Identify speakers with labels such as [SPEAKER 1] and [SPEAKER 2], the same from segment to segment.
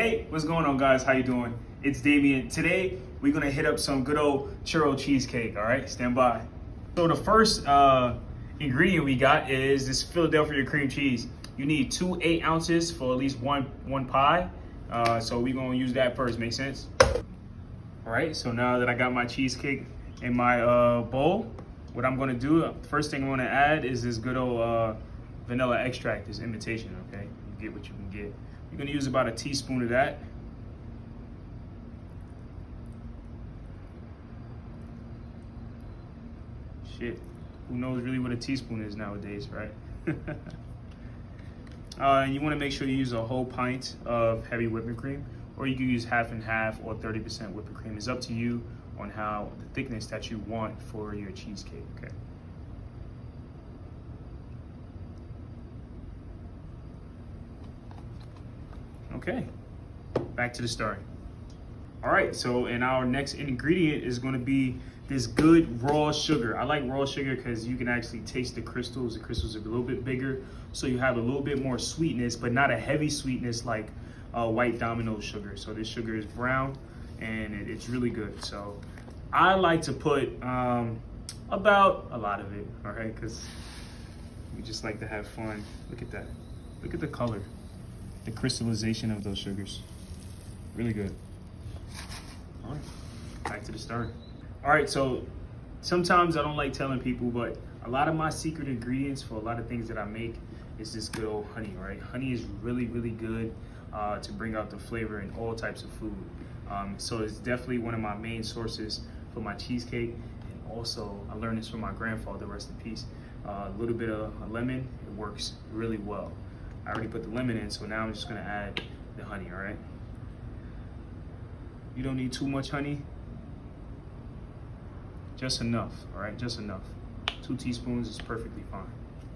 [SPEAKER 1] Hey, what's going on, guys? How you doing? It's Damien. Today, we're gonna hit up some good old churro cheesecake, all right? Stand by. So the first ingredient we got is this Philadelphia cream cheese. You need 2 8 ounces for at least one pie. So we're gonna use that first, make sense? All right, so now that I got my cheesecake in my bowl, what I'm gonna do, first thing I'm gonna add is this good old vanilla extract, this imitation, okay? You get what you can get. You're gonna use about a teaspoon of that. Shit, who knows really what a teaspoon is nowadays, right? And you wanna make sure you use a whole pint of heavy whipping cream, or you can use half and half or 30% whipping cream. It's up to you on how the thickness that you want for your cheesecake, okay? Okay, back to the start. All right, so and our next ingredient is gonna be this good raw sugar. I like raw sugar because you can actually taste the crystals. The crystals are a little bit bigger, so you have a little bit more sweetness, but not a heavy sweetness like white Domino sugar. So this sugar is brown and it's really good. So I like to put about a lot of it, all right? Because we just like to have fun. Look at that, look at the color. The crystallization of those sugars. Really good. All right, back to the start. All right, so sometimes I don't like telling people, but a lot of my secret ingredients for a lot of things that I make is this good old honey, right? Honey is really, really good to bring out the flavor in all types of food. So it's definitely one of my main sources for my cheesecake. And also, I learned this from my grandfather, rest in peace. A little bit of a lemon, it works really well. I already put the lemon in, so now I'm just gonna add the honey, all right? You don't need too much honey. Just enough, all right? Just enough. 2 teaspoons is perfectly fine,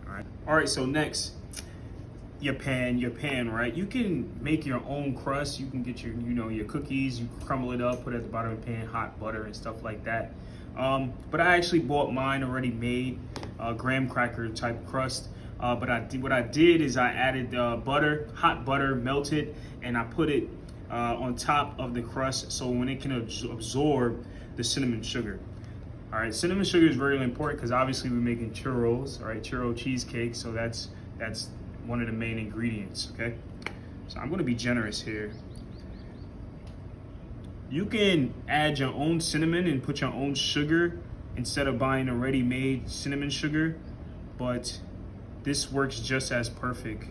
[SPEAKER 1] all right? All right, so next, your pan, right? You can make your own crust. You can get your, your cookies, you crumble it up, put it at the bottom of the pan, hot butter and stuff like that. But I actually bought mine already made, graham cracker type crust. But what I did is I added butter, hot butter, melted, and I put it on top of the crust so when it can absorb the cinnamon sugar. All right, cinnamon sugar is very important because obviously we're making churros, all right, churro cheesecake, so that's one of the main ingredients, okay? So I'm gonna be generous here. You can add your own cinnamon and put your own sugar instead of buying a ready-made cinnamon sugar, but this works just as perfect.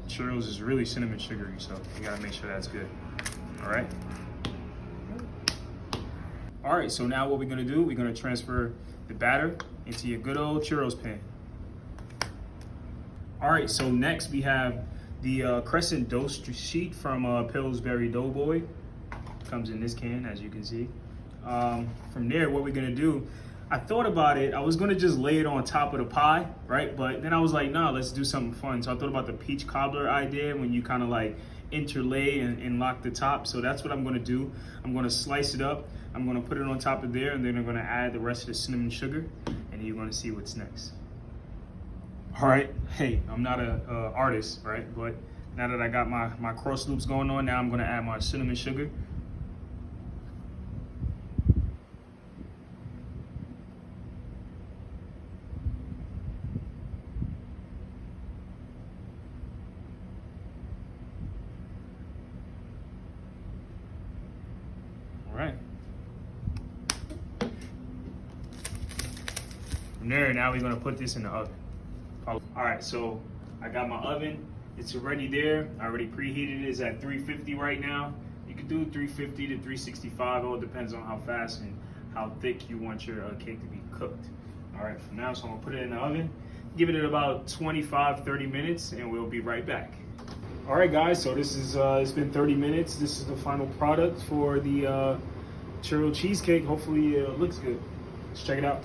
[SPEAKER 1] Churros is really cinnamon sugary, so you gotta make sure that's good. All right. All right, so now what we're gonna do, we're gonna transfer the batter into your good old churros pan. All right, so next we have the crescent dough sheet from Pillsbury Doughboy. Comes in this can, as you can see. From there, what we're gonna do, I thought about it. I was gonna just lay it on top of the pie, right? But then I was like, nah, let's do something fun. So I thought about the peach cobbler idea when you kind of like interlay and lock the top. So that's what I'm gonna do. I'm gonna slice it up. I'm gonna put it on top of there, and then I'm gonna add the rest of the cinnamon sugar, and you're gonna see what's next. All right, hey, I'm not an artist, right? But now that I got my cross loops going on, now I'm gonna add my cinnamon sugar. Right. From there, now we're gonna put this in the oven. All right, so I got my oven. It's already there. I already preheated it. It's at 350 right now. You can do 350 to 365. It all depends on how fast and how thick you want your cake to be cooked. All right, from now, so I'm gonna put it in the oven. Give it about 25, 30 minutes, and we'll be right back. All right, guys, so this is, it's been 30 minutes. This is the final product for the churro cheesecake. Hopefully it looks good. Let's check it out.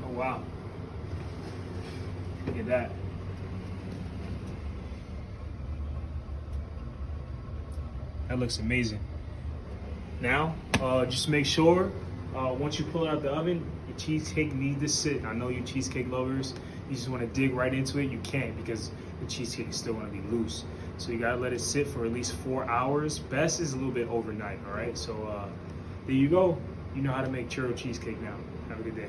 [SPEAKER 1] Oh, wow. Look at that. That looks amazing. Now, just make sure once you pull it out the oven, your cheesecake needs to sit. I know you cheesecake lovers, you just want to dig right into it, you can't, because the cheesecake is still going to be loose. So you got to let it sit for at least 4 hours. Best is a little bit overnight, all right? So there you go. You know how to make churro cheesecake now. Have a good day.